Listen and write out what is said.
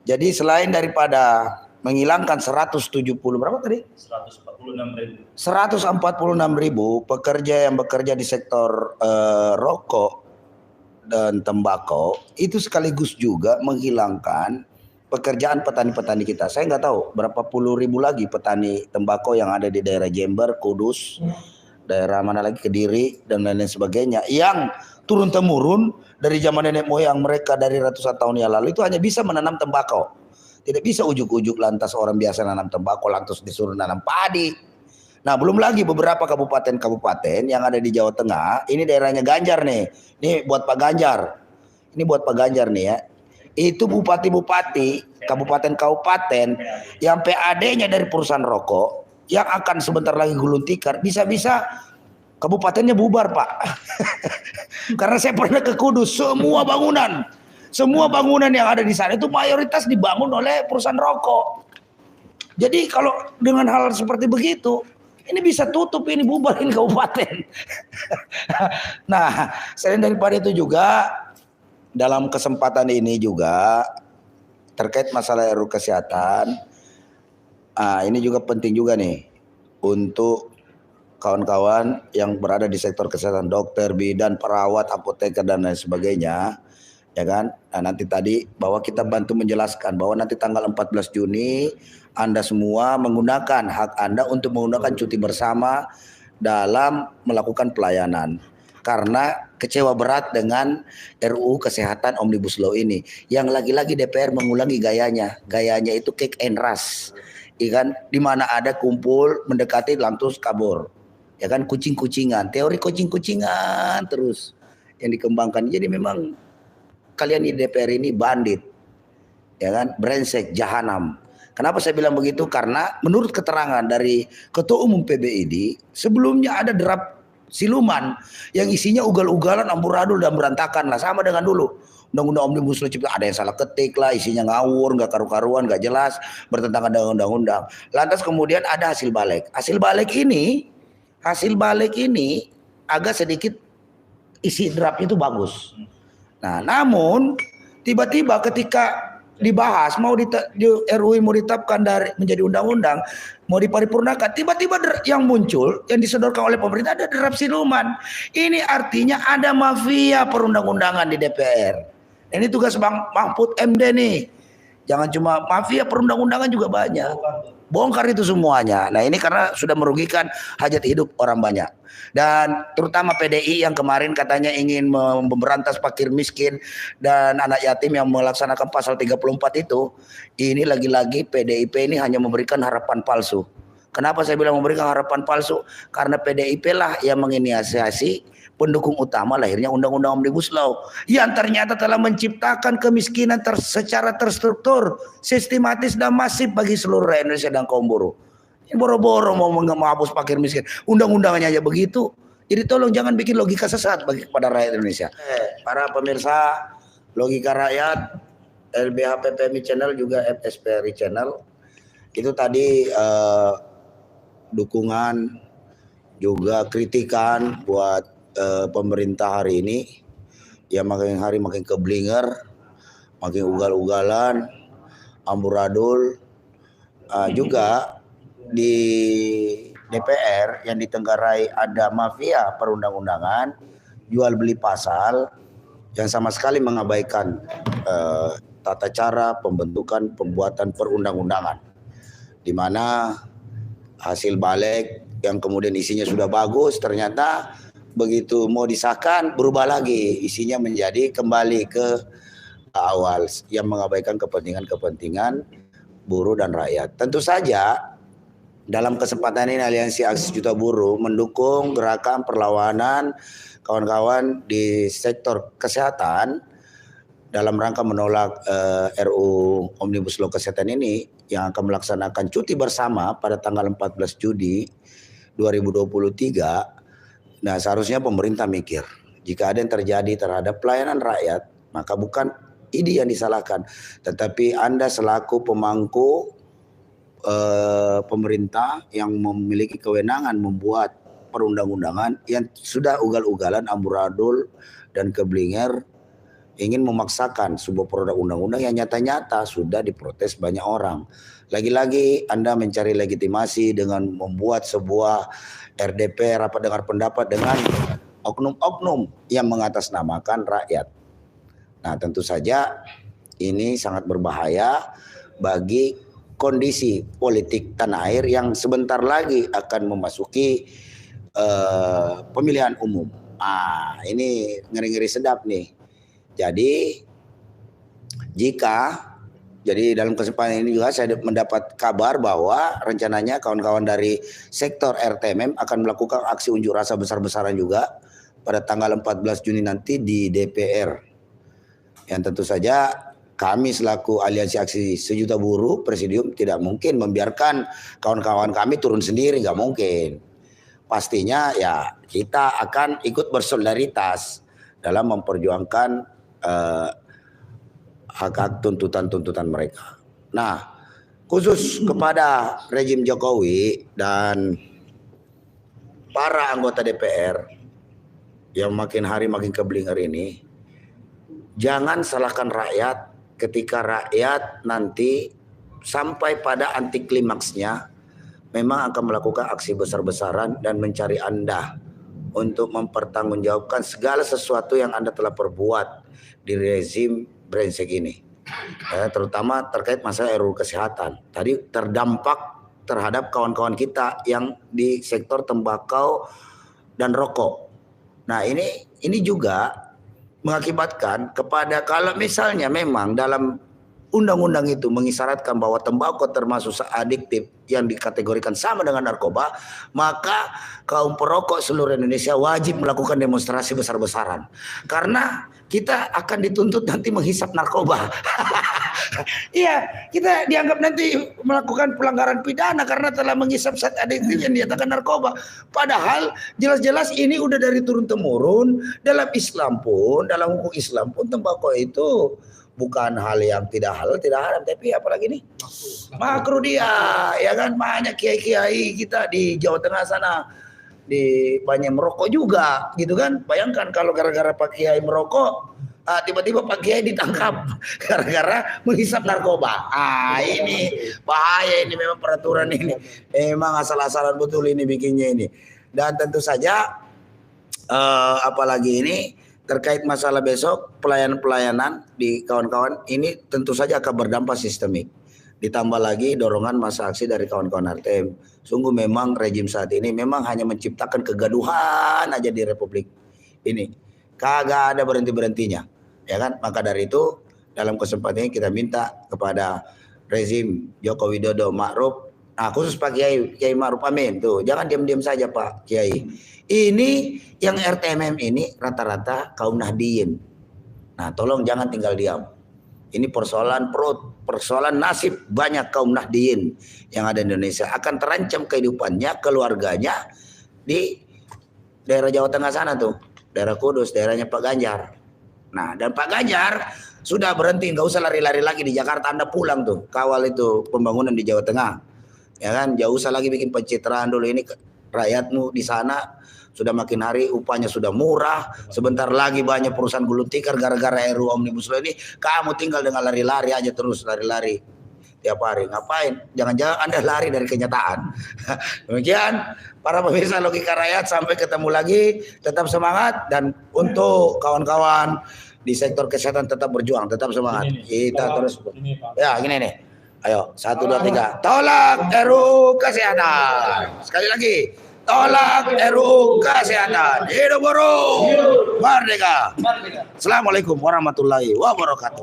Jadi selain daripada menghilangkan 170 berapa tadi? 146.000 pekerja yang bekerja di sektor rokok dan tembakau, itu sekaligus juga menghilangkan pekerjaan petani-petani kita. Saya nggak tahu berapa puluh ribu lagi petani tembakau yang ada di daerah Jember, Kudus, daerah mana lagi, Kediri dan lain-lain sebagainya, yang turun-temurun dari zaman nenek moyang mereka dari ratusan tahun yang lalu itu hanya bisa menanam tembakau. Tidak bisa ujuk-ujuk lantas orang biasa nanam tembakau lantas disuruh nanam padi. Nah, belum lagi beberapa kabupaten-kabupaten yang ada di Jawa Tengah, ini daerahnya Ganjar nih. Ini buat Pak Ganjar. Ini buat Pak Ganjar nih ya. Itu bupati-bupati, kabupaten-kabupaten yang PAD-nya dari perusahaan rokok yang akan sebentar lagi gulung tikar, bisa-bisa kabupatennya bubar, Pak. Karena saya pernah ke Kudus, semua bangunan yang ada di sana itu mayoritas dibangun oleh perusahaan rokok. Jadi kalau dengan hal seperti begitu, ini bisa tutup, ini bubarin kabupaten. Nah, selain daripada itu juga, dalam kesempatan ini juga terkait masalah RUU kesehatan, ini juga penting juga nih untuk kawan-kawan yang berada di sektor kesehatan, dokter, bidan, perawat, apoteker dan lain sebagainya, ya kan? Nah, nanti tadi bahwa kita bantu menjelaskan bahwa nanti tanggal 14 Juni Anda semua menggunakan hak Anda untuk menggunakan cuti bersama dalam melakukan pelayanan. Karena kecewa berat dengan RUU Kesehatan Omnibus Law ini, yang lagi-lagi DPR mengulangi gayanya itu kick and rush, ya kan? Di mana ada kumpul mendekati lantus kabur, ya kan, kucing-kucingan, teori kucing-kucingan terus yang dikembangkan. Jadi memang kalian di DPR ini bandit, ya kan, brengsek, jahanam. Kenapa saya bilang begitu? Karena menurut keterangan dari Ketua Umum PBID, sebelumnya ada draft siluman yang isinya ugal-ugalan, amburadul dan berantakan lah, sama dengan dulu Undang-Undang Omnibus Law Cipta, ada yang salah ketik lah, isinya ngawur, nggak karu-karuan, nggak jelas, bertentangan dengan undang-undang. Lantas kemudian ada hasil balik. Hasil balik ini agak sedikit isi draft itu bagus. Nah, namun tiba-tiba ketika dibahas mau di RUU mau ditetapkan dari menjadi undang-undang, mau diparipurnakan, tiba-tiba yang muncul yang disodorkan oleh pemerintah ada draft siluman. Ini artinya ada mafia perundang-undangan di DPR. Ini tugas Bang Mahfud MD nih. Jangan cuma mafia perundang-undangan, juga banyak. Bongkar itu semuanya. Nah, ini karena sudah merugikan hajat hidup orang banyak. Dan terutama PDI yang kemarin katanya ingin memberantas fakir miskin dan anak yatim yang melaksanakan pasal 34 itu. Ini lagi-lagi PDIP ini hanya memberikan harapan palsu. Kenapa saya bilang memberikan harapan palsu? Karena PDIP lah yang menginisiasi pendukung utama lahirnya Undang-Undang Omnibus Law yang ternyata telah menciptakan kemiskinan secara terstruktur, sistematis dan masif bagi seluruh rakyat Indonesia dan kaum buruh. Ini boro-boro mau menghapus fakir miskin, undang-undangnya aja begitu. Jadi tolong jangan bikin logika sesat bagi kepada rakyat Indonesia. Para pemirsa Logika Rakyat, LBH PPMI Channel juga FSPRI Channel, itu tadi dukungan juga kritikan buat pemerintah hari ini yang makin hari makin keblinger, makin ugal-ugalan, amburadul. Juga di DPR yang ditenggarai ada mafia perundang-undangan, jual beli pasal yang sama sekali mengabaikan tata cara pembentukan pembuatan perundang-undangan, di mana hasil balik yang kemudian isinya sudah bagus, ternyata begitu mau disahkan berubah lagi, isinya menjadi kembali ke awal yang mengabaikan kepentingan buruh dan rakyat. Tentu saja dalam kesempatan ini Aliansi Aksi Juta Buruh mendukung gerakan perlawanan kawan-kawan di sektor kesehatan dalam rangka menolak RUU Omnibus Law Kesehatan ini yang akan melaksanakan cuti bersama pada tanggal 14 Juni 2023. Nah, seharusnya pemerintah mikir, jika ada yang terjadi terhadap pelayanan rakyat, maka bukan ini yang disalahkan, tetapi Anda selaku pemangku pemerintah yang memiliki kewenangan membuat perundang-undangan yang sudah ugal-ugalan, amburadul dan keblinger, ingin memaksakan sebuah produk undang-undang yang nyata-nyata sudah diprotes banyak orang. Lagi-lagi Anda mencari legitimasi dengan membuat sebuah RDP, rapat dengar pendapat, dengan oknum-oknum yang mengatasnamakan rakyat. Nah, tentu saja ini sangat berbahaya bagi kondisi politik tanah air yang sebentar lagi akan memasuki pemilihan umum. Ini ngeri-ngeri sedap nih. Jadi dalam kesempatan ini juga saya mendapat kabar bahwa rencananya kawan-kawan dari sektor RTMM akan melakukan aksi unjuk rasa besar-besaran juga pada tanggal 14 Juni nanti di DPR. Yang tentu saja kami selaku Aliansi Aksi Sejuta Buruh Presidium tidak mungkin membiarkan kawan-kawan kami turun sendiri, nggak mungkin. Pastinya ya kita akan ikut bersolidaritas dalam memperjuangkan hak-hak tuntutan-tuntutan mereka. Nah, khusus kepada rejim Jokowi dan para anggota DPR yang makin hari makin keblinger ini, jangan salahkan rakyat ketika rakyat nanti sampai pada anti klimaksnya memang akan melakukan aksi besar-besaran dan mencari Anda untuk mempertanggungjawabkan segala sesuatu yang Anda telah perbuat di rezim brengsek ini, terutama terkait masalah RUU Kesehatan. Tadi terdampak terhadap kawan-kawan kita yang di sektor tembakau dan rokok. Nah, ini juga mengakibatkan kepada, kalau misalnya memang dalam undang-undang itu mengisyaratkan bahwa tembakau termasuk adiktif yang dikategorikan sama dengan narkoba, maka kaum perokok seluruh Indonesia wajib melakukan demonstrasi besar-besaran. Karena kita akan dituntut nanti menghisap narkoba. Iya, kita dianggap nanti melakukan pelanggaran pidana karena telah menghisap zat adiktif yang dinyatakan narkoba. Padahal jelas-jelas ini udah dari turun-temurun. Dalam Islam pun, dalam hukum Islam pun tembakau itu bukan hal yang tidak halal, tidak haram, tapi apalagi nih makruh dia, ya kan. Banyak kiai-kiai kita di Jawa Tengah sana di banyak merokok juga, gitu kan. Bayangkan kalau gara-gara Pak Kiai merokok, tiba-tiba Pak Kiai ditangkap gara-gara menghisap narkoba. Ini bahaya, ini memang peraturan ini emang asal-asalan betul ini bikinnya ini. Dan tentu saja apalagi ini terkait masalah besok pelayanan di kawan-kawan ini tentu saja akan berdampak sistemik. Ditambah lagi dorongan masa aksi dari kawan-kawan RTM. Sungguh memang rejim saat ini memang hanya menciptakan kegaduhan aja di Republik ini. Kagak ada berhenti-berhentinya, ya kan? Maka dari itu dalam kesempatan ini kita minta kepada rezim Joko Widodo Ma'ruf, khusus Pak Kiai Ma'ruf Amin tuh, jangan diam-diam saja Pak Kiai. Ini yang RTMM ini rata-rata kaum Nahdliyin. Nah, tolong jangan tinggal diam. Ini persoalan perut, persoalan nasib banyak kaum Nahdliyin yang ada di Indonesia, akan terancam kehidupannya, keluarganya di daerah Jawa Tengah sana tuh, daerah Kudus, daerahnya Pak Ganjar. Nah, dan Pak Ganjar sudah berhenti, nggak usah lari-lari lagi di Jakarta, Anda pulang tuh, kawal itu pembangunan di Jawa Tengah, ya kan? Jauh usah lagi bikin pencitraan dulu, ini rakyatmu di sana sudah makin hari upahnya sudah murah. Sebentar lagi banyak perusahaan gulung tikar gara-gara RUU Omnibus Law ini. Kamu tinggal dengan lari-lari aja terus, lari-lari tiap hari. Ngapain? Jangan-jangan Anda lari dari kenyataan. Demikian para pemirsa Logika Rakyat, sampai ketemu lagi. Tetap semangat, dan untuk kawan-kawan di sektor kesehatan tetap berjuang, tetap semangat. Kita terus. Ya, gini nih. Ayo, 1, 2, 3. Tolak RUU Kesehatan. Sekali lagi. Tolak RUU Kesehatan. Hidup buruh, merdeka. Assalamualaikum warahmatullahi wabarakatuh.